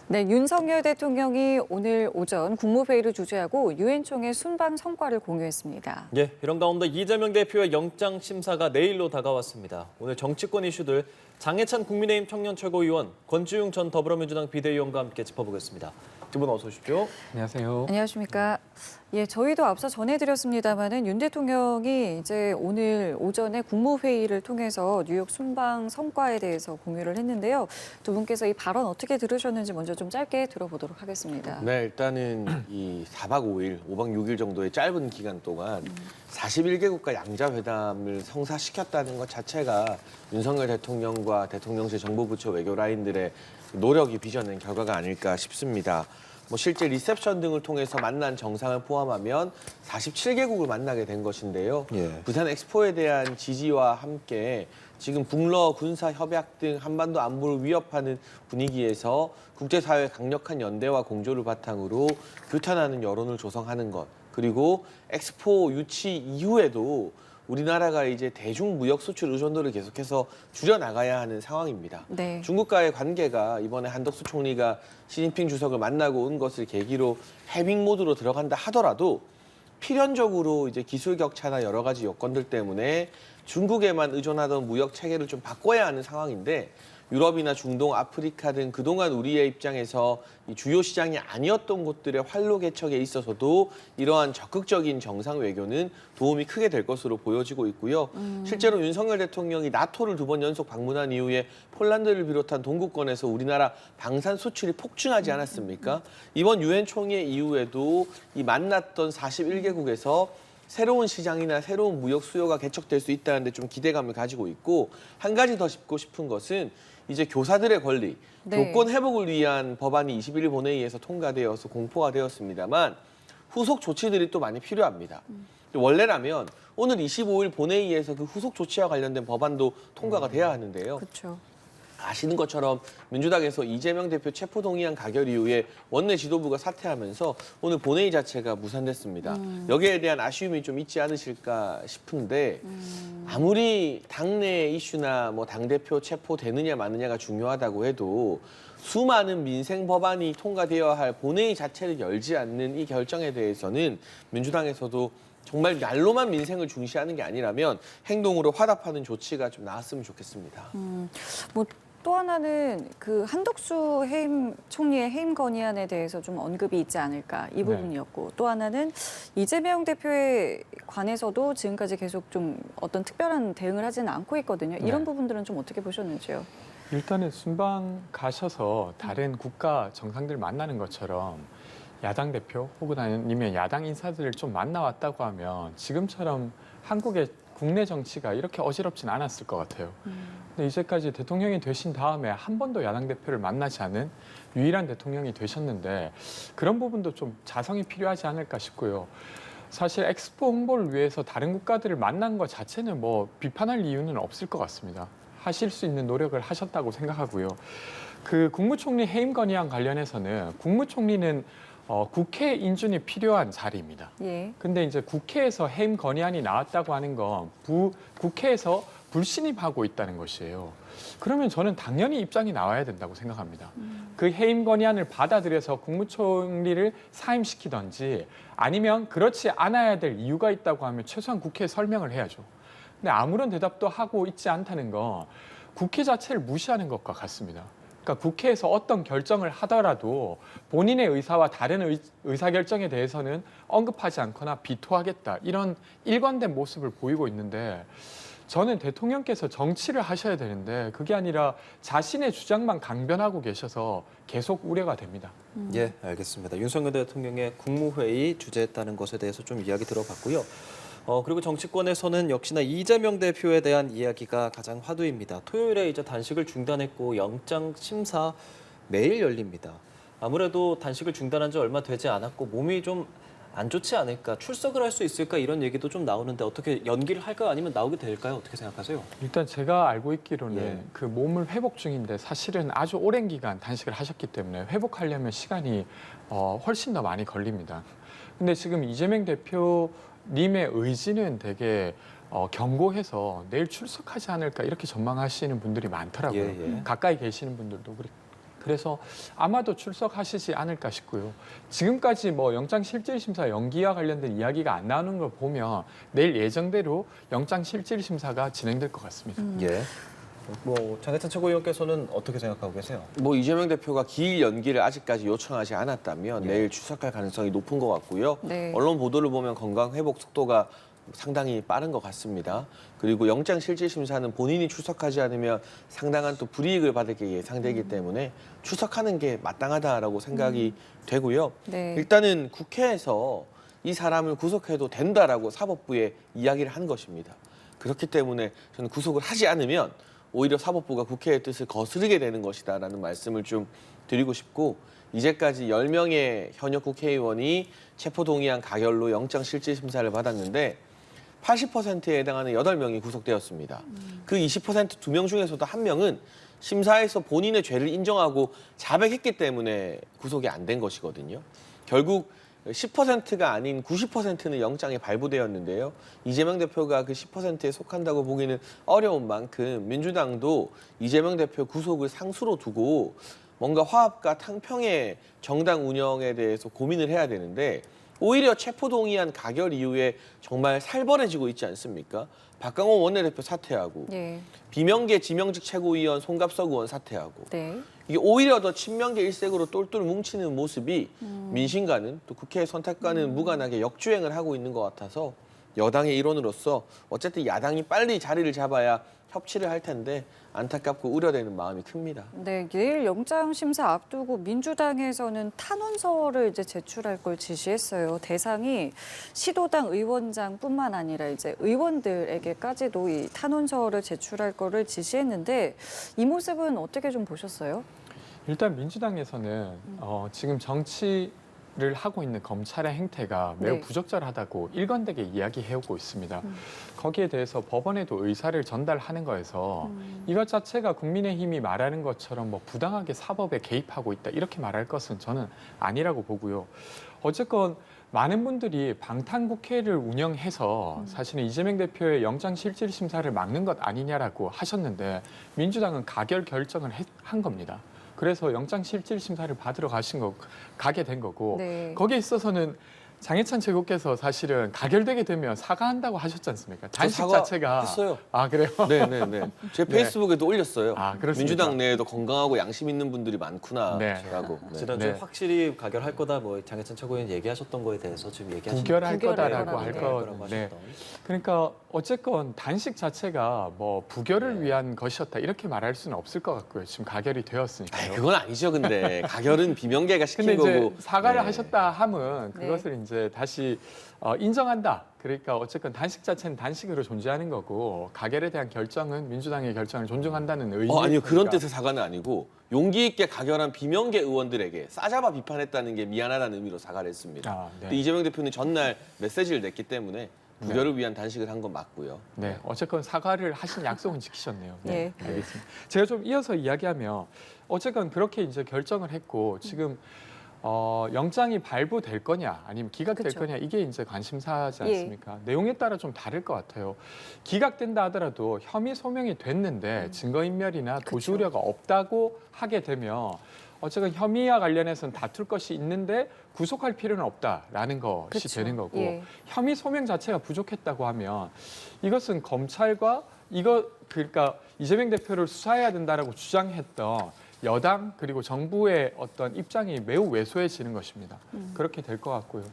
네, 윤석열 대통령이 오늘 오전 국무회의를 주재하고 유엔 총회 순방 성과를 공유했습니다. 예, 이런 가운데 이재명 대표의 영장 심사가 내일로 다가왔습니다. 오늘 정치권 이슈들 장해찬 국민의힘 청년 최고위원, 권지웅 전 더불어민주당 비대위원과 함께 짚어보겠습니다. 두 분 어서 오십시오. 안녕하세요. 안녕하십니까. 예, 저희도 앞서 전해드렸습니다마는 윤 대통령이 이제 오늘 오전에 국무회의를 통해서 뉴욕 순방 성과에 대해서 공유를 했는데요. 두 분께서 이 발언 어떻게 들으셨는지 먼저 좀 짧게 들어보도록 하겠습니다. 네, 일단은 이 4박 5일, 5박 6일 정도의 짧은 기간 동안 41개국과 양자회담을 성사시켰다는 것 자체가 윤석열 대통령과 대통령실 정보부처 외교 라인들의 노력이 빚어낸 결과가 아닐까 싶습니다. 실제 리셉션 등을 통해서 만난 정상을 포함하면 47개국을 만나게 된 것인데요. 부산 엑스포에 대한 지지와 함께 지금 북러 군사 협약 등 한반도 안보를 위협하는 분위기에서 국제사회의 강력한 연대와 공조를 바탕으로 규탄하는 여론을 조성하는 것, 그리고 엑스포 유치 이후에도 우리나라가 이제 대중 무역 수출 의존도를 계속해서 줄여나가야 하는 상황입니다. 네. 중국과의 관계가 이번에 한덕수 총리가 시진핑 주석을 만나고 온 것을 계기로 해빙 모드로 들어간다 하더라도 필연적으로 이제 기술 격차나 여러 가지 여건들 때문에 중국에만 의존하던 무역 체계를 좀 바꿔야 하는 상황인데, 유럽이나 중동, 아프리카 등 그동안 우리의 입장에서 이 주요 시장이 아니었던 곳들의 활로 개척에 있어서도 이러한 적극적인 정상 외교는 도움이 크게 될 것으로 보여지고 있고요. 실제로 윤석열 대통령이 나토를 2번 연속 방문한 이후에 폴란드를 비롯한 동구권에서 우리나라 방산 수출이 폭증하지 않았습니까? 이번 유엔 총회 이후에도 이 만났던 41개국에서 새로운 시장이나 새로운 무역 수요가 개척될 수 있다는 데 좀 기대감을 가지고 있고, 한 가지 더 짚고 싶은 것은 이제 교사들의 권리, 네. 교권 회복을 위한 법안이 21일 본회의에서 통과되어서 공포가 되었습니다만 후속 조치들이 또 많이 필요합니다. 원래라면 오늘 25일 본회의에서 그 후속 조치와 관련된 법안도 통과가 돼야 하는데요. 그렇죠. 아시는 것처럼 민주당에서 이재명 대표 체포동의안 가결 이후에 원내 지도부가 사퇴하면서 오늘 본회의 자체가 무산됐습니다. 여기에 대한 아쉬움이 좀 있지 않으실까 싶은데, 아무리 당내 이슈나 당대표 체포되느냐 마느냐가 중요하다고 해도 수많은 민생 법안이 통과되어야 할 본회의 자체를 열지 않는 이 결정에 대해서는 민주당에서도 정말 말로만 민생을 중시하는 게 아니라면 행동으로 화답하는 조치가 좀 나왔으면 좋겠습니다. 또 하나는 그 한덕수 총리의 해임 건의안에 대해서 좀 언급이 있지 않을까 이 부분이었고, 또 하나는 이재명 대표에 관해서도 지금까지 계속 좀 어떤 특별한 대응을 하지는 않고 있거든요. 이런 부분들은 좀 어떻게 보셨는지요? 일단은 순방 가셔서 다른 국가 정상들 만나는 것처럼 야당 대표 혹은 아니면 야당 인사들을 좀 만나왔다고 하면 지금처럼 한국의 국내 정치가 이렇게 어지럽진 않았을 것 같아요. 근데 이제까지 대통령이 되신 다음에 한 번도 야당 대표를 만나지 않은 유일한 대통령이 되셨는데, 그런 부분도 좀 자성이 필요하지 않을까 싶고요. 사실 엑스포 홍보를 위해서 다른 국가들을 만난 것 자체는 비판할 이유는 없을 것 같습니다. 하실 수 있는 노력을 하셨다고 생각하고요. 그 국무총리 해임 건의안 관련해서는 국무총리는 국회 인준이 필요한 자리입니다. 예. 근데 이제 국회에서 해임 건의안이 나왔다고 하는 건 국회에서 불신임하고 있다는 것이에요. 그러면 저는 당연히 입장이 나와야 된다고 생각합니다. 그 해임 건의안을 받아들여서 국무총리를 사임시키든지, 아니면 그렇지 않아야 될 이유가 있다고 하면 최소한 국회에 설명을 해야죠. 근데 아무런 대답도 하고 있지 않다는 건 국회 자체를 무시하는 것과 같습니다. 그러니까 국회에서 어떤 결정을 하더라도 본인의 의사와 다른 의사결정에 대해서는 언급하지 않거나 비토하겠다, 이런 일관된 모습을 보이고 있는데, 저는 대통령께서 정치를 하셔야 되는데 그게 아니라 자신의 주장만 강변하고 계셔서 계속 우려가 됩니다. 예, 알겠습니다. 윤석열 대통령의 국무회의 주재했다는 것에 대해서 좀 이야기 들어봤고요. 그리고 정치권에서는 역시나 이재명 대표에 대한 이야기가 가장 화두입니다. 토요일에 이제 단식을 중단했고 영장 심사 매일 열립니다. 아무래도 단식을 중단한 지 얼마 되지 않았고 몸이 좀 안 좋지 않을까, 출석을 할 수 있을까, 이런 얘기도 좀 나오는데 어떻게 연기를 할까요? 아니면 나오게 될까요? 어떻게 생각하세요? 일단 제가 알고 있기로는 그 몸을 회복 중인데, 사실은 아주 오랜 기간 단식을 하셨기 때문에 회복하려면 시간이 훨씬 더 많이 걸립니다. 근데 지금 이재명 대표님의 의지는 되게 견고해서 내일 출석하지 않을까 이렇게 전망하시는 분들이 많더라고요. 가까이 계시는 분들도 그래서 아마도 출석하시지 않을까 싶고요. 지금까지 뭐 영장실질심사 연기와 관련된 이야기가 안 나오는 걸 보면 내일 예정대로 영장실질심사가 진행될 것 같습니다. 예. 뭐 장해찬 최고위원께서는 어떻게 생각하고 계세요? 뭐 이재명 대표가 기일 연기를 아직까지 요청하지 않았다면 예. 내일 출석할 가능성이 높은 것 같고요. 네. 언론 보도를 보면 건강 회복 속도가 상당히 빠른 것 같습니다. 그리고 영장실질심사는 본인이 출석하지 않으면 상당한 또 불이익을 받을 게 예상되기 때문에 출석하는 게 마땅하다라고 생각이 되고요. 네. 일단은 국회에서 이 사람을 구속해도 된다라고 사법부에 이야기를 한 것입니다. 그렇기 때문에 저는 구속을 하지 않으면 오히려 사법부가 국회의 뜻을 거스르게 되는 것이다라는 말씀을 좀 드리고 싶고, 이제까지 10명의 현역 국회의원이 체포동의안 가결로 영장실질심사를 받았는데 80%에 해당하는 8명이 구속되었습니다. 그 20% 2명 중에서도 1명은 심사에서 본인의 죄를 인정하고 자백했기 때문에 구속이 안 된 것이거든요. 결국 10%가 아닌 90%는 영장에 발부되었는데요. 이재명 대표가 그 10%에 속한다고 보기는 어려운 만큼 민주당도 이재명 대표 구속을 상수로 두고 뭔가 화합과 탕평의 정당 운영에 대해서 고민을 해야 되는데, 오히려 체포동의안 가결 이후에 정말 살벌해지고 있지 않습니까? 박강원 원내대표 사퇴하고 예. 비명계 지명직 최고위원 송갑석 의원 사퇴하고 네. 이게 오히려 더 친명계 일색으로 똘똘 뭉치는 모습이 민심과는 또 국회 선택과는 무관하게 역주행을 하고 있는 것 같아서 여당의 일원으로서 어쨌든 야당이 빨리 자리를 잡아야 협치를 할 텐데 안타깝고 우려되는 마음이 큽니다. 네, 내일 영장 심사 앞두고 민주당에서는 탄원서를 이제 제출할 걸 지시했어요. 대상이 시도당 의원장뿐만 아니라 이제 의원들에게까지도 이 탄원서를 제출할 거를 지시했는데 이 모습은 어떻게 좀 보셨어요? 일단 민주당에서는 지금 정치를 하고 있는 검찰의 행태가 매우 네. 부적절하다고 일관되게 이야기해오고 있습니다. 거기에 대해서 법원에도 의사를 전달하는 거에서 이것 자체가 국민의힘이 말하는 것처럼 뭐 부당하게 사법에 개입하고 있다 이렇게 말할 것은 저는 아니라고 보고요. 어쨌건 많은 분들이 방탄국회를 운영해서 사실은 이재명 대표의 영장실질심사를 막는 것 아니냐라고 하셨는데 민주당은 가결 결정을 한 겁니다. 그래서 영장실질심사를 받으러 가게 된 거고 네. 거기에 있어서는 장해찬 최고께서 사실은 가결되게 되면 사과한다고 하셨지 않습니까? 단식 사과 자체가 했어요. 아 그래요? 네네네. 제 페이스북에도 올렸어요. 아, 그렇습니까? 민주당 내에도 건강하고 양심 있는 분들이 많구나라고. 네. 네. 지난주에 네. 확실히 가결할 거다, 뭐 장해찬 최고위원 얘기하셨던 거에 대해서 지금 얘기하시는 구결할 구결할 거다라고 할 거라고 거. 네. 네. 그러니까 어쨌건 단식 자체가 뭐 부결을 위한 것이었다 이렇게 말할 수는 없을 것 같고요. 지금 가결이 되었으니까요. 그건 아니죠. 근데 가결은 비명계가 시킨 근데 이제 거고. 사과를 네. 하셨다 함은 네. 그것을 이제 다시 인정한다. 그러니까 어쨌건 단식 자체는 단식으로 존재하는 거고 가결에 대한 결정은 민주당의 결정을 존중한다는 의미. 아니요. 그런 뜻의 사과는 아니고 용기 있게 가결한 비명계 의원들에게 싸잡아 비판했다는 게 미안하다는 의미로 사과를 했습니다. 아, 네. 근데 이재명 대표는 전날 메시지를 냈기 때문에 부결을 위한 단식을 한 건 맞고요. 네, 어쨌건 사과를 하신 약속은 지키셨네요. 네, 예. 알겠습니다. 제가 좀 이어서 이야기하면 어쨌건 그렇게 이제 결정을 했고 지금 영장이 발부될 거냐 아니면 기각될 그쵸. 거냐 이게 이제 관심사지 예. 않습니까? 내용에 따라 좀 다를 것 같아요. 기각된다 하더라도 혐의 소명이 됐는데 증거인멸이나 도주 우려가 없다고 하게 되면 어쨌든 혐의와 관련해서는 다툴 것이 있는데 구속할 필요는 없다라는 것이 그쵸. 되는 거고 예. 혐의 소명 자체가 부족했다고 하면 이것은 검찰과 그러니까 이재명 대표를 수사해야 된다라고 주장했던 여당 그리고 정부의 어떤 입장이 매우 왜소해지는 것입니다. 그렇게 될 것 같고요.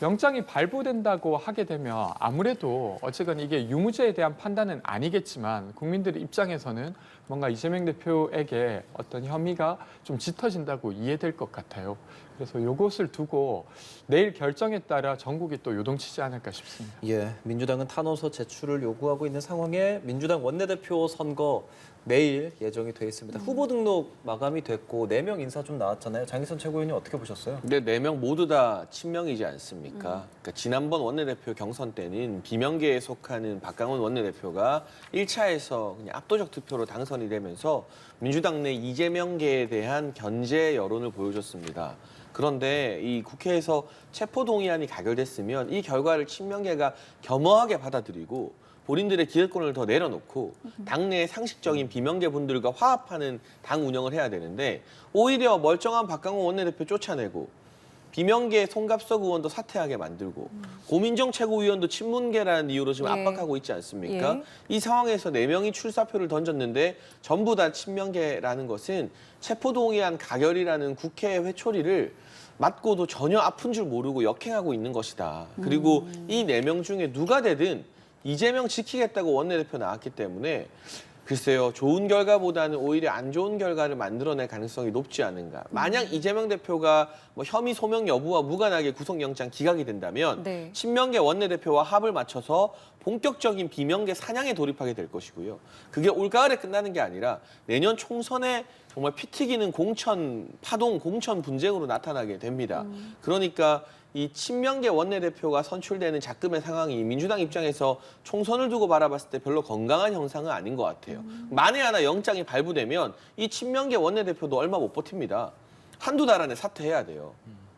영장이 발부된다고 하게 되면 아무래도 어쨌건 이게 유무죄에 대한 판단은 아니겠지만 국민들의 입장에서는 뭔가 이재명 대표에게 어떤 혐의가 좀 짙어진다고 이해될 것 같아요. 그래서 이것을 두고 내일 결정에 따라 전국이 또 요동치지 않을까 싶습니다. 예, 민주당은 탄원서 제출을 요구하고 있는 상황에 민주당 원내대표 선거 내일 예정이 돼 있습니다. 후보 등록 마감이 됐고 4명 인사 좀 나왔잖아요. 장희선 최고위원이 어떻게 보셨어요? 근데 4명 모두 다 친명이지 않습니까? 그러니까 지난번 원내대표 경선 때는 비명계에 속하는 박강원 원내대표가 1차에서 그냥 압도적 득표로 당선이 되면서 민주당 내 이재명계에 대한 견제 여론을 보여줬습니다. 그런데 이 국회에서 체포동의안이 가결됐으면 이 결과를 친명계가 겸허하게 받아들이고 본인들의 기득권을 더 내려놓고 당내의 상식적인 비명계 분들과 화합하는 당 운영을 해야 되는데 오히려 멀쩡한 박강원 원내대표 쫓아내고 비명계 송갑석 의원도 사퇴하게 만들고 고민정 최고위원도 친문계라는 이유로 지금 예. 압박하고 있지 않습니까? 예. 이 상황에서 4명이 출사표를 던졌는데 전부 다 친명계라는 것은 체포동의안 가결이라는 국회 회초리를 맞고도 전혀 아픈 줄 모르고 역행하고 있는 것이다. 그리고 이 4명 중에 누가 되든 이재명 지키겠다고 원내대표 나왔기 때문에 글쎄요, 좋은 결과보다는 오히려 안 좋은 결과를 만들어낼 가능성이 높지 않은가. 만약 이재명 대표가 뭐 혐의 소명 여부와 무관하게 구속영장 기각이 된다면 네. 친명계 원내대표와 합을 맞춰서 본격적인 비명계 사냥에 돌입하게 될 것이고요. 그게 올가을에 끝나는 게 아니라 내년 총선에 정말 피 튀기는 공천 파동, 공천 분쟁으로 나타나게 됩니다. 그러니까 이 친명계 원내대표가 선출되는 작금의 상황이 민주당 입장에서 총선을 두고 바라봤을 때 별로 건강한 형상은 아닌 것 같아요. 만에 하나 영장이 발부되면 이 친명계 원내대표도 얼마 못 버팁니다. 한두 달 안에 사퇴해야 돼요.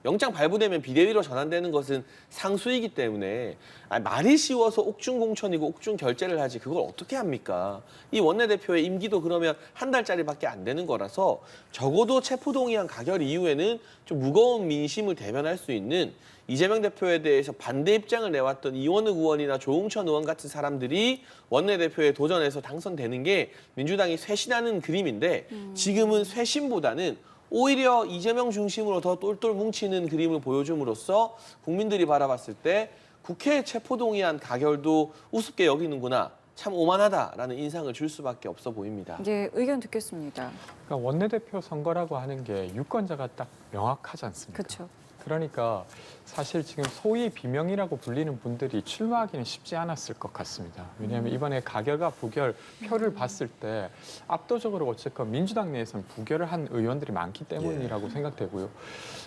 영장 발부되면 비대위로 전환되는 것은 상수이기 때문에 말이 쉬워서 옥중공천이고 옥중결재를 하지 그걸 어떻게 합니까? 이 원내대표의 임기도 그러면 한 달짜리밖에 안 되는 거라서 적어도 체포동의안 가결 이후에는 좀 무거운 민심을 대변할 수 있는 이재명 대표에 대해서 반대 입장을 내왔던 이원흑 의원이나 조홍천 의원 같은 사람들이 원내대표에 도전해서 당선되는 게 민주당이 쇄신하는 그림인데 지금은 쇄신보다는 오히려 이재명 중심으로 더 똘똘 뭉치는 그림을 보여줌으로써 국민들이 바라봤을 때 국회 체포동의안 가결도 우습게 여기는구나, 참 오만하다라는 인상을 줄 수밖에 없어 보입니다. 예, 의견 듣겠습니다. 그러니까 원내대표 선거라고 하는 게 유권자가 딱 명확하지 않습니까? 그렇죠. 그러니까 사실 지금 소위 비명이라고 불리는 분들이 출마하기는 쉽지 않았을 것 같습니다. 왜냐하면 이번에 가결과 부결 표를 봤을 때 압도적으로 어쨌건 민주당 내에서는 부결을 한 의원들이 많기 때문이라고 생각되고요.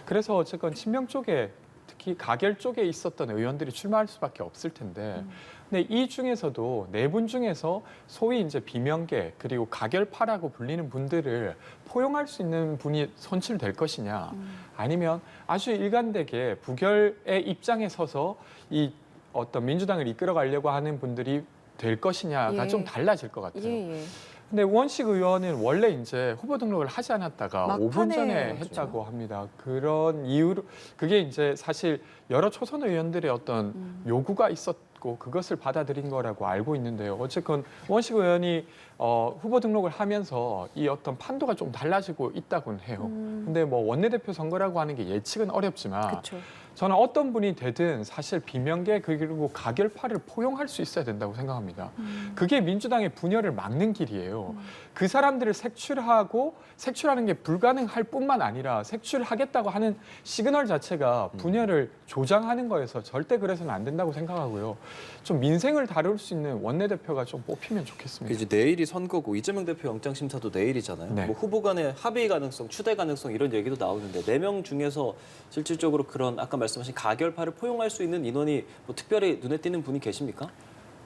그래서 어쨌건 친명 쪽에 특히 가결 쪽에 있었던 의원들이 출마할 수밖에 없을 텐데 근데 이 중에서도 4분 중에서 소위 이제 비명계 그리고 가결파라고 불리는 분들을 포용할 수 있는 분이 선출될 것이냐 아니면 아주 일관되게 부결의 입장에 서서 이 어떤 민주당을 이끌어가려고 하는 분들이 될 것이냐가 예. 좀 달라질 것 같아요. 예, 예. 근데 우원식 의원은 원래 이제 후보 등록을 하지 않았다가 막판에 5분 전에 그렇죠. 했다고 합니다. 그런 이유로 그게 이제 사실 여러 초선 의원들의 어떤 요구가 있었고 그것을 받아들인 거라고 알고 있는데요. 어쨌건 우원식 의원이 후보 등록을 하면서 이 어떤 판도가 좀 달라지고 있다고는 해요. 근데 뭐 원내대표 선거라고 하는 게 예측은 어렵지만 그렇죠. 저는 어떤 분이 되든 사실 비명계 그리고 가결파를 포용할 수 있어야 된다고 생각합니다. 그게 민주당의 분열을 막는 길이에요. 그 사람들을 색출하는 게 불가능할 뿐만 아니라 색출하겠다고 하는 시그널 자체가 분열을 조장하는 거여서 절대 그래서는 안 된다고 생각하고요. 좀 민생을 다룰 수 있는 원내대표가 좀 뽑히면 좋겠습니다. 이제 내일이 선거고 이재명 대표 영장 심사도 내일이잖아요. 네. 뭐 후보 간의 합의 가능성, 추대 가능성 이런 얘기도 나오는데 4명 중에서 실질적으로 그런 아까 말씀하신 가결파를 포용할 수 있는 인원이 뭐 특별히 눈에 띄는 분이 계십니까?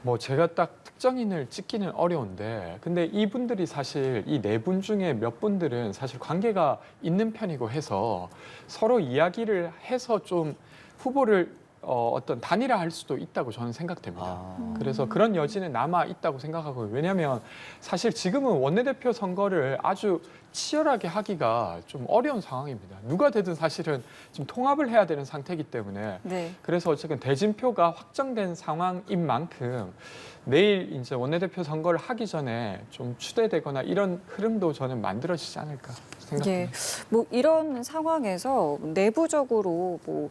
뭐 제가 딱 특정인을 찍기는 어려운데 근데 이분들이 사실 이 4분 중에 몇 분들은 사실 관계가 있는 편이고 해서 서로 이야기를 해서 좀 후보를 어떤 단일화할 수도 있다고 저는 생각됩니다. 그래서 그런 여지는 남아 있다고 생각하고요. 왜냐하면 사실 지금은 원내대표 선거를 아주 치열하게 하기가 좀 어려운 상황입니다. 누가 되든 사실은 지금 통합을 해야 되는 상태이기 때문에 네. 그래서 어쨌든 대진표가 확정된 상황인 만큼 내일 이제 원내대표 선거를 하기 전에 좀 추대되거나 이런 흐름도 저는 만들어지지 않을까 생각합니다. 예. 뭐 이런 상황에서 내부적으로 뭐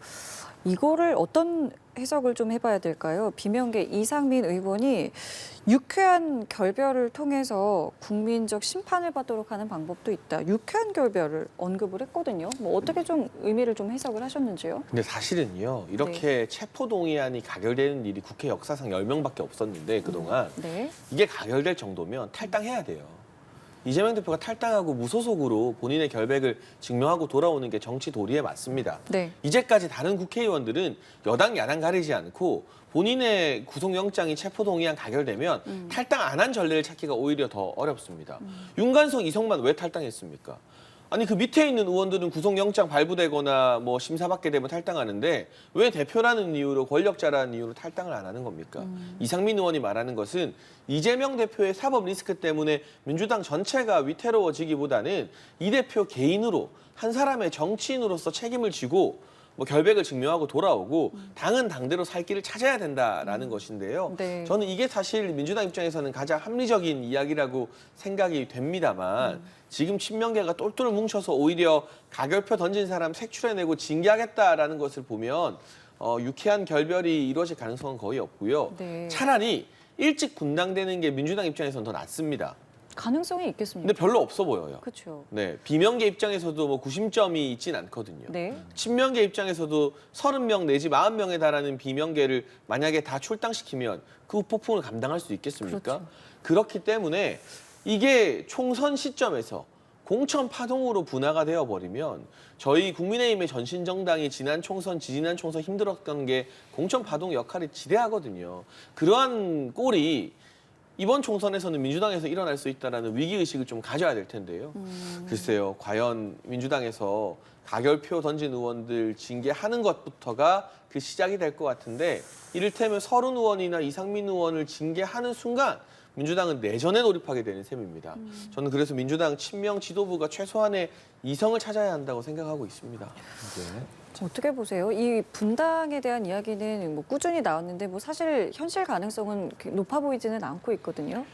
이거를 어떤 해석을 좀 해봐야 될까요? 비명계 이상민 의원이 유쾌한 결별을 통해서 국민적 심판을 받도록 하는 방법도 있다. 유쾌한 결별을 언급을 했거든요. 뭐 어떻게 좀 의미를 좀 해석을 하셨는지요? 근데 사실은요, 이렇게 체포동의안이 가결되는 일이 국회 역사상 10명밖에 없었는데 그동안 네. 이게 가결될 정도면 탈당해야 돼요. 이재명 대표가 탈당하고 무소속으로 본인의 결백을 증명하고 돌아오는 게 정치 도리에 맞습니다. 네. 이제까지 다른 국회의원들은 여당 야당 가리지 않고 본인의 구속영장이 체포동의안 가결되면 탈당 안 한 전례를 찾기가 오히려 더 어렵습니다. 윤관석, 이성만 왜 탈당했습니까? 아니 그 밑에 있는 의원들은 구속영장 발부되거나 뭐 심사받게 되면 탈당하는데 왜 대표라는 이유로 권력자라는 이유로 탈당을 안 하는 겁니까? 이상민 의원이 말하는 것은 이재명 대표의 사법 리스크 때문에 민주당 전체가 위태로워지기보다는 이 대표 개인으로 한 사람의 정치인으로서 책임을 지고 뭐 결백을 증명하고 돌아오고 당은 당대로 살 길을 찾아야 된다라는 것인데요. 네. 저는 이게 사실 민주당 입장에서는 가장 합리적인 이야기라고 생각이 됩니다만 지금 친명계가 똘똘 뭉쳐서 오히려 가결표 던진 사람 색출해내고 징계하겠다라는 것을 보면 유쾌한 결별이 이루어질 가능성은 거의 없고요. 네. 차라리 일찍 분당되는 게 민주당 입장에서는 더 낫습니다. 가능성이 있겠습니까? 근데 별로 없어 보여요. 그렇죠. 네, 비명계 입장에서도 뭐 구심점이 있진 않거든요. 네. 친명계 입장에서도 30명 내지 40명에 달하는 비명계를 만약에 다 출당시키면 그 폭풍을 감당할 수 있겠습니까? 그렇죠. 그렇기 때문에 이게 총선 시점에서 공천 파동으로 분화가 되어버리면 저희 국민의힘의 전신정당이 지난 총선, 지지난 총선 힘들었던 게 공천 파동 역할이 지대하거든요. 그러한 꼴이 이번 총선에서는 민주당에서 일어날 수 있다는 위기의식을 좀 가져야 될 텐데요. 글쎄요, 과연 민주당에서 가결표 던진 의원들 징계하는 것부터가 그 시작이 될 것 같은데 이를테면 서른 의원이나 이상민 의원을 징계하는 순간 민주당은 내전에 돌입하게 되는 셈입니다. 저는 그래서 민주당 친명 지도부가 최소한의 이성을 찾아야 한다고 생각하고 있습니다. 네. 어떻게 보세요? 이 분당에 대한 이야기는 뭐 꾸준히 나왔는데 뭐 사실 현실 가능성은 그렇게 높아 보이지는 않고 있거든요.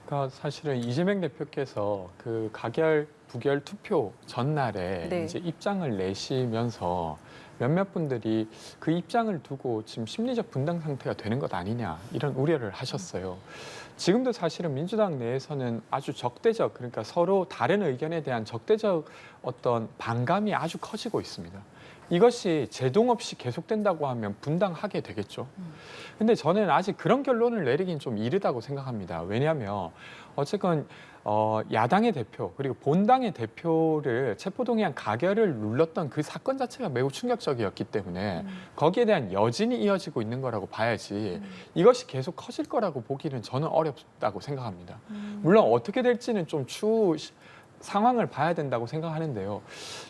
그러니까 사실은 이재명 대표께서 그 가결 부결 투표 전날에 네. 이제 입장을 내시면서 몇몇 분들이 그 입장을 두고 지금 심리적 분당 상태가 되는 것 아니냐 이런 우려를 하셨어요. 지금도 사실은 민주당 내에서는 아주 적대적, 그러니까 서로 다른 의견에 대한 적대적 어떤 반감이 아주 커지고 있습니다. 이것이 제동 없이 계속된다고 하면 분당하게 되겠죠. 근데 저는 아직 그런 결론을 내리긴 좀 이르다고 생각합니다. 왜냐하면 어쨌건 야당의 대표 그리고 본당의 대표를 체포동의안 가결을 눌렀던 그 사건 자체가 매우 충격적이었기 때문에 거기에 대한 여진이 이어지고 있는 거라고 봐야지 이것이 계속 커질 거라고 보기는 저는 어렵다고 생각합니다. 물론 어떻게 될지는 좀 추후 상황을 봐야 된다고 생각하는데요.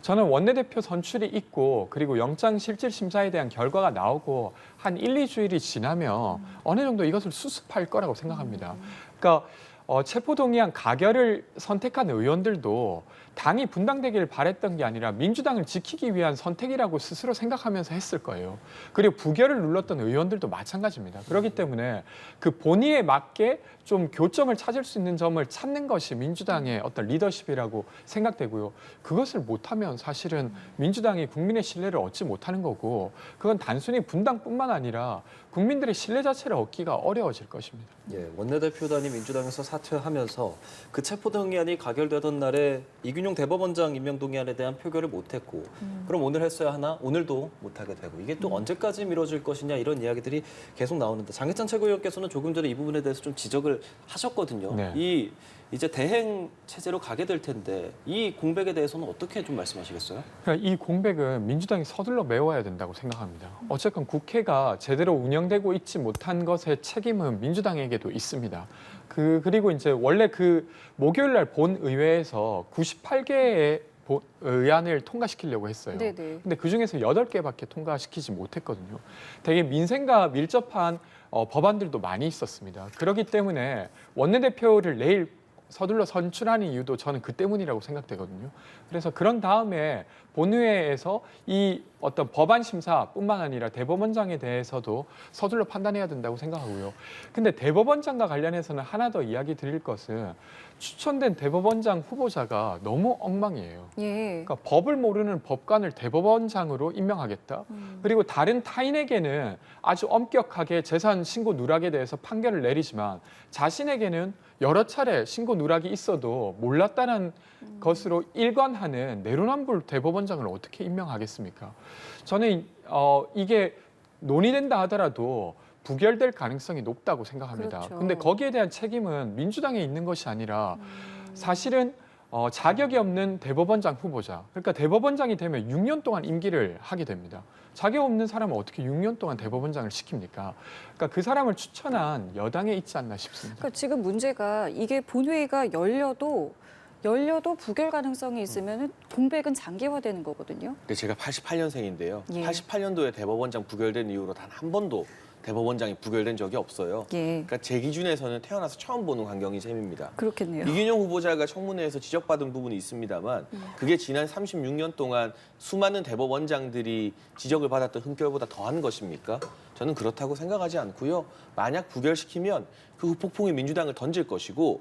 저는 원내대표 선출이 있고 그리고 영장실질심사에 대한 결과가 나오고 한 1, 2주일이 지나면 어느 정도 이것을 수습할 거라고 생각합니다. 그러니까 체포동의안 가결을 선택한 의원들도 당이 분당되기를 바랬던 게 아니라 민주당을 지키기 위한 선택이라고 스스로 생각하면서 했을 거예요. 그리고 부결을 눌렀던 의원들도 마찬가지입니다. 그렇기 때문에 그 본의에 맞게 좀 교점을 찾을 수 있는 점을 찾는 것이 민주당의 어떤 리더십이라고 생각되고요. 그것을 못하면 사실은 민주당이 국민의 신뢰를 얻지 못하는 거고 그건 단순히 분당뿐만 아니라 국민들의 신뢰 자체를 얻기가 어려워질 것입니다. 예, 원내대표단이 민주당에서 사퇴하면서 그 체포동의안이 가결되던 날에 이균용 대법원장 임명동의안에 대한 표결을 못했고 그럼 오늘 했어야 하나? 오늘도 못하게 되고 이게 또 언제까지 미뤄질 것이냐 이런 이야기들이 계속 나오는데 장해찬 최고위원께서는 조금 전에 이 부분에 대해서 좀 지적을 하셨거든요. 네. 이제 대행 체제로 가게 될 텐데 이 공백에 대해서는 어떻게 좀 말씀하시겠어요? 그러니까 이 공백은 민주당이 서둘러 메워야 된다고 생각합니다. 어쨌건 국회가 제대로 운영되고 있지 못한 것의 책임은 민주당에게도 있습니다. 그리고 이제 원래 그 목요일 날 본의회에서 98개의 의안을 통과시키려고 했어요. 네네. 근데 그중에서 8개밖에 통과시키지 못했거든요. 되게 민생과 밀접한 법안들도 많이 있었습니다. 그렇기 때문에 원내대표를 내일 서둘러 선출하는 이유도 저는 그 때문이라고 생각되거든요. 그래서 그런 다음에 본회의에서 이 어떤 법안 심사뿐만 아니라 대법원장에 대해서도 서둘러 판단해야 된다고 생각하고요. 근데 대법원장과 관련해서는 하나 더 이야기 드릴 것은 추천된 대법원장 후보자가 너무 엉망이에요. 예. 그러니까 법을 모르는 법관을 대법원장으로 임명하겠다. 그리고 다른 타인에게는 아주 엄격하게 재산 신고 누락에 대해서 판결을 내리지만 자신에게는 여러 차례 신고 누락이 있어도 몰랐다는 것으로 일관하는 내로남불 대법원장을 어떻게 임명하겠습니까? 저는 이게 논의된다 하더라도 부결될 가능성이 높다고 생각합니다. 그렇죠. 근데 거기에 대한 책임은 민주당에 있는 것이 아니라 사실은 자격이 없는 대법원장 후보자, 그러니까 대법원장이 되면 6년 동안 임기를 하게 됩니다. 자격 없는 사람은 어떻게 6년 동안 대법원장을 시킵니까? 그러니까 그 사람을 추천한 여당에 있지 않나 싶습니다. 그러니까 지금 문제가 이게 본회의가 열려도 열려도 부결 가능성이 있으면 공백은 장기화되는 거거든요. 근데 제가 88년생인데요. 예. 88년도에 대법원장 부결된 이후로 단 한 번도 대법원장이 부결된 적이 없어요. 예, 그러니까 제 기준에서는 태어나서 처음 보는 광경이 셈입니다. 그렇겠네요. 이균용 후보자가 청문회에서 지적받은 부분이 있습니다만 그게 지난 36년 동안 수많은 대법원장들이 지적을 받았던 흠결보다 더한 것입니까? 저는 그렇다고 생각하지 않고요. 만약 부결시키면 그 후폭풍이 민주당을 던질 것이고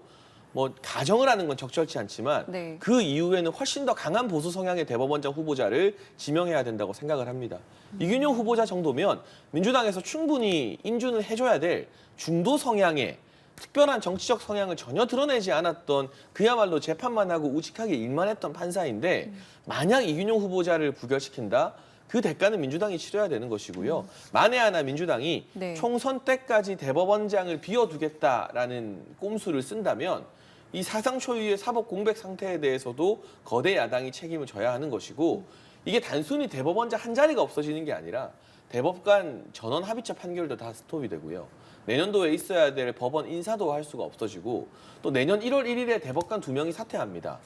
뭐 가정을 하는 건 적절치 않지만 네. 그 이후에는 훨씬 더 강한 보수 성향의 대법원장 후보자를 지명해야 된다고 생각을 합니다. 이균용 후보자 정도면 민주당에서 충분히 인준을 해줘야 될 중도 성향의 특별한 정치적 성향을 전혀 드러내지 않았던 그야말로 재판만 하고 우직하게 일만 했던 판사인데 만약 이균용 후보자를 부결시킨다? 그 대가는 민주당이 치러야 되는 것이고요. 만에 하나 민주당이 네. 총선 때까지 대법원장을 비워두겠다라는 꼼수를 쓴다면 이 사상 초유의 사법 공백 상태에 대해서도 거대 야당이 책임을 져야 하는 것이고 이게 단순히 대법원장 한 자리가 없어지는 게 아니라 대법관 전원 합의체 판결도 다 스톱이 되고요. 내년도에 있어야 될 법원 인사도 할 수가 없어지고 또 내년 1월 1일에 대법관 2명이 사퇴합니다.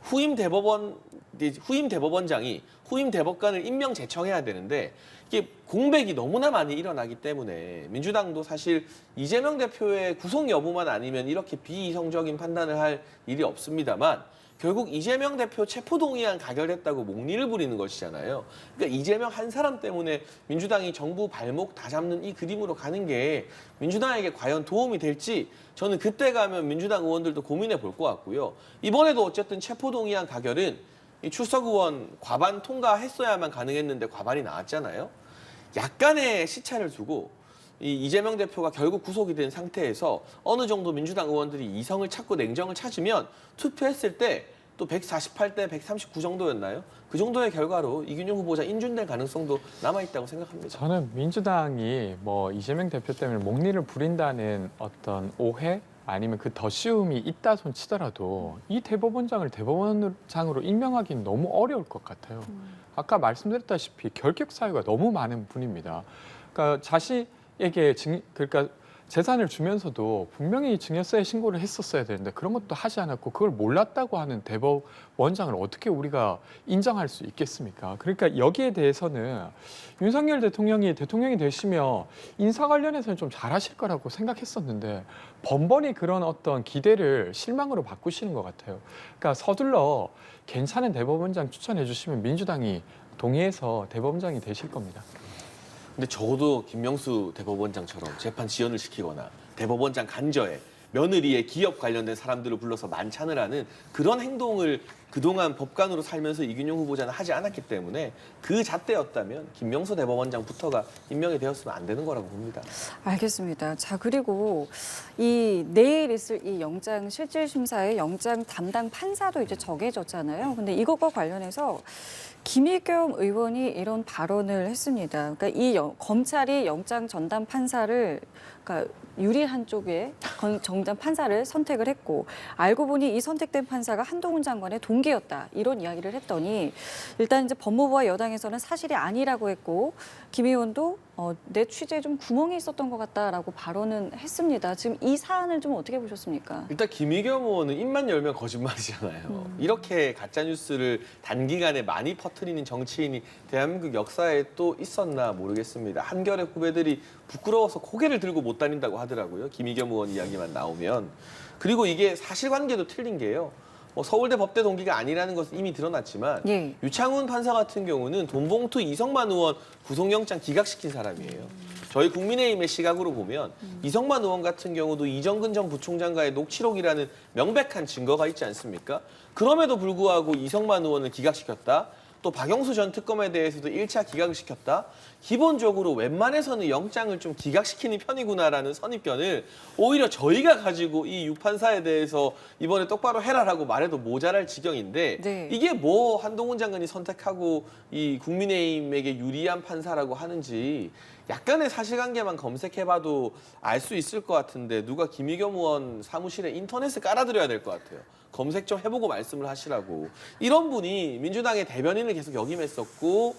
후임 대법원장이 후임 대법관을 임명 제청해야 되는데 이게 공백이 너무나 많이 일어나기 때문에 민주당도 사실 이재명 대표의 구속 여부만 아니면 이렇게 비이성적인 판단을 할 일이 없습니다만 결국 이재명 대표 체포동의안 가결했다고 목리를 부리는 것이잖아요. 그러니까 이재명 한 사람 때문에 민주당이 정부 발목 다 잡는 이 그림으로 가는 게 민주당에게 과연 도움이 될지 저는 그때 가면 민주당 의원들도 고민해 볼 것 같고요. 이번에도 어쨌든 체포동의안 가결은 이 출석 의원 과반 통과했어야만 가능했는데 과반이 나왔잖아요. 약간의 시차를 두고 이재명 대표가 결국 구속이 된 상태에서 어느 정도 민주당 의원들이 이성을 찾고 냉정을 찾으면 투표했을 때 또 148대 139 정도였나요? 그 정도의 결과로 이균용 후보자 인준될 가능성도 남아있다고 생각합니다. 저는 민주당이 뭐 이재명 대표 때문에 목리를 부린다는 어떤 오해 아니면 그 더 쉬움이 있다 손 치더라도 이 대법원장을 대법원장으로 임명하기는 너무 어려울 것 같아요. 아까 말씀드렸다시피 결격 사유가 너무 많은 분입니다. 그러니까 자신에게 그러니까 재산을 주면서도 분명히 증여세 신고를 했었어야 되는데 그런 것도 하지 않았고 그걸 몰랐다고 하는 대법원장을 어떻게 우리가 인정할 수 있겠습니까? 그러니까 여기에 대해서는 윤석열 대통령이 되시면 인사 관련해서는 좀 잘하실 거라고 생각했었는데 번번이 그런 어떤 기대를 실망으로 바꾸시는 것 같아요. 그러니까 서둘러 괜찮은 대법원장 추천해 주시면 민주당이 동의해서 대법원장이 되실 겁니다. 근데 적어도 김명수 대법원장처럼 재판 지연을 시키거나 대법원장 간저에 며느리의 기업 관련된 사람들을 불러서 만찬을 하는 그런 행동을 그동안 법관으로 살면서 이균용 후보자는 하지 않았기 때문에 그 잣대였다면 김명수 대법원장부터가 임명이 되었으면 안 되는 거라고 봅니다. 알겠습니다. 자, 그리고 이 내일 있을 이 영장 실질심사의 영장 담당 판사도 이제 정해졌잖아요. 근데 이것과 관련해서 김의겸 의원이 이런 발언을 했습니다. 그러니까 검찰이 영장 전담 판사를 그러니까 유리한 쪽에 정당 판사를 선택을 했고 알고 보니 이 선택된 판사가 한동훈 장관의 동기였다 이런 이야기를 했더니 일단 이제 법무부와 여당에서는 사실이 아니라고 했고 김 의원도 내 취재에 좀 구멍이 있었던 것 같다라고 발언은 했습니다. 지금 이 사안을 좀 어떻게 보셨습니까? 일단 김의겸 의원은 입만 열면 거짓말이잖아요. 이렇게 가짜뉴스를 단기간에 많이 퍼뜨리는 정치인이 대한민국 역사에 또 있었나 모르겠습니다. 한결의 후배들이 부끄러워서 고개를 들고 못 다닌다고 하더라고요. 김의겸 의원 이야기만 나오면. 그리고 이게 사실관계도 틀린 게요. 서울대 법대 동기가 아니라는 것은 이미 드러났지만 예. 유창훈 판사 같은 경우는 돈봉투 이성만 의원 구속영장 기각시킨 사람이에요. 저희 국민의힘의 시각으로 보면 이성만 의원 같은 경우도 이정근 전 부총장과의 녹취록이라는 명백한 증거가 있지 않습니까? 그럼에도 불구하고 이성만 의원을 기각시켰다. 또 박영수 전 특검에 대해서도 1차 기각을 시켰다. 기본적으로 웬만해서는 영장을 좀 기각시키는 편이구나라는 선입견을 오히려 저희가 가지고 이 유판사에 대해서 이번에 똑바로 해라라고 말해도 모자랄 지경인데 네. 이게 뭐 한동훈 장관이 선택하고 이 국민의힘에게 유리한 판사라고 하는지 약간의 사실관계만 검색해봐도 알 수 있을 것 같은데 누가 김의겸 의원 사무실에 인터넷을 깔아드려야 될 것 같아요. 검색 좀 해보고 말씀을 하시라고. 이런 분이 민주당의 대변인을 계속 역임했었고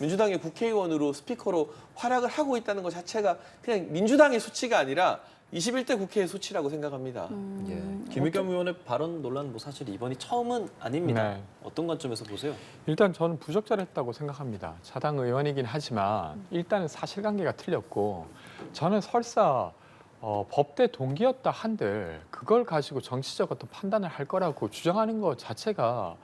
민주당의 국회의원으로 스피커로 활약을 하고 있다는 것 자체가 그냥 민주당의 수치가 아니라 21대 국회의 소치라고 생각합니다. 예. 김의겸 의원의 발언 논란 뭐 사실 이번이 처음은 아닙니다. 네. 어떤 관점에서 보세요? 일단 저는 부적절했다고 생각합니다. 차당 의원이긴 하지만 일단은 사실관계가 틀렸고 저는 설사 법대 동기였다 한들 그걸 가지고 정치적 어떤 판단을 할 거라고 주장하는 것 자체가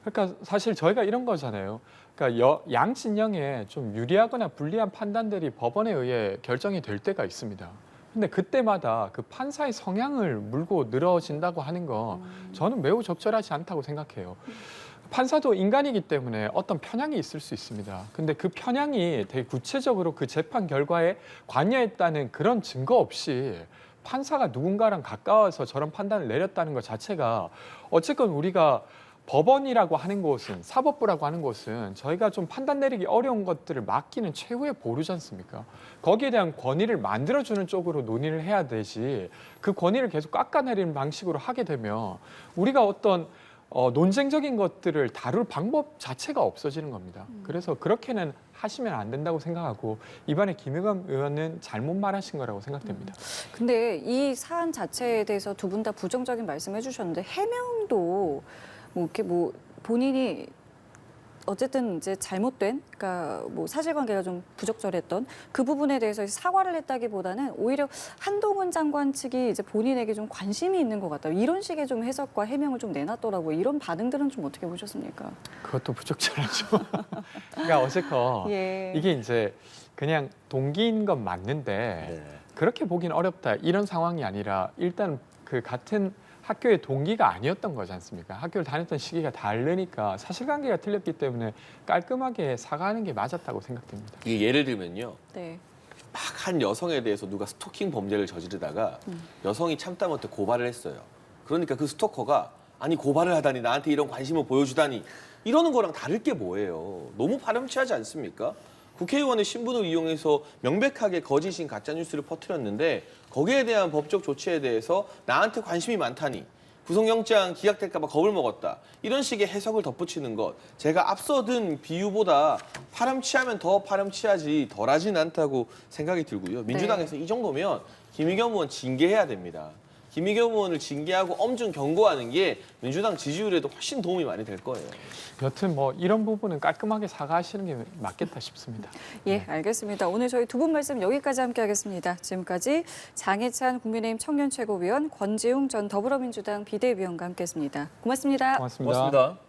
그러니까 사실 저희가 이런 거잖아요. 그러니까 양 진영에 좀 유리하거나 불리한 판단들이 법원에 의해 결정이 될 때가 있습니다. 근데 그때마다 그 판사의 성향을 물고 늘어진다고 하는 건 저는 매우 적절하지 않다고 생각해요. 판사도 인간이기 때문에 어떤 편향이 있을 수 있습니다. 근데 그 편향이 되게 구체적으로 그 재판 결과에 관여했다는 그런 증거 없이 판사가 누군가랑 가까워서 저런 판단을 내렸다는 것 자체가 어쨌건 우리가 법원이라고 하는 곳은 사법부라고 하는 곳은 저희가 좀 판단 내리기 어려운 것들을 맡기는 최후의 보루지 않습니까? 거기에 대한 권위를 만들어주는 쪽으로 논의를 해야 되지 그 권위를 계속 깎아내리는 방식으로 하게 되면 우리가 어떤 논쟁적인 것들을 다룰 방법 자체가 없어지는 겁니다. 그래서 그렇게는 하시면 안 된다고 생각하고 이번에 김의겸 의원은 잘못 말하신 거라고 생각됩니다. 근데 이 사안 자체에 대해서 두 분 다 부정적인 말씀해 주셨는데 해명도 뭐 이렇게 뭐 본인이 어쨌든 이제 잘못된, 그러니까 뭐 사실관계가 좀 부적절했던 그 부분에 대해서 사과를 했다기보다는 오히려 한동훈 장관 측이 이제 본인에게 좀 관심이 있는 것 같다. 이런 식의 좀 해석과 해명을 좀 내놨더라고요. 이런 반응들은 좀 어떻게 보셨습니까? 그것도 부적절하죠. 그러니까 어쨌건 예. 이게 이제 그냥 동기인 건 맞는데 네. 그렇게 보긴 어렵다 이런 상황이 아니라 일단 그 같은 학교의 동기가 아니었던 거지 않습니까? 학교를 다녔던 시기가 다르니까 사실관계가 틀렸기 때문에 깔끔하게 사과하는 게 맞았다고 생각됩니다. 이게 예를 들면요. 네. 막 한 여성에 대해서 누가 스토킹 범죄를 저지르다가 여성이 참다 못해 고발을 했어요. 그러니까 그 스토커가 아니 고발을 하다니 나한테 이런 관심을 보여주다니 이러는 거랑 다를 게 뭐예요. 너무 파렴치하지 않습니까? 국회의원의 신분을 이용해서 명백하게 거짓인 가짜뉴스를 퍼뜨렸는데 거기에 대한 법적 조치에 대해서 나한테 관심이 많다니 구속영장 기각될까 봐 겁을 먹었다. 이런 식의 해석을 덧붙이는 것. 제가 앞서 든 비유보다 파렴치하면 더 파렴치하지 덜하진 않다고 생각이 들고요. 민주당에서 이 정도면 김의겸 의원 징계해야 됩니다. 김의겸 의원을 징계하고 엄중 경고하는 게 민주당 지지율에도 훨씬 도움이 많이 될 거예요. 여튼 뭐 이런 부분은 깔끔하게 사과하시는 게 맞겠다 싶습니다. 예, 알겠습니다. 오늘 저희 두 분 말씀 여기까지 함께하겠습니다. 지금까지 장해찬 국민의힘 청년최고위원, 권지웅 전 더불어민주당 비대위원과 함께했습니다. 고맙습니다. 고맙습니다. 고맙습니다.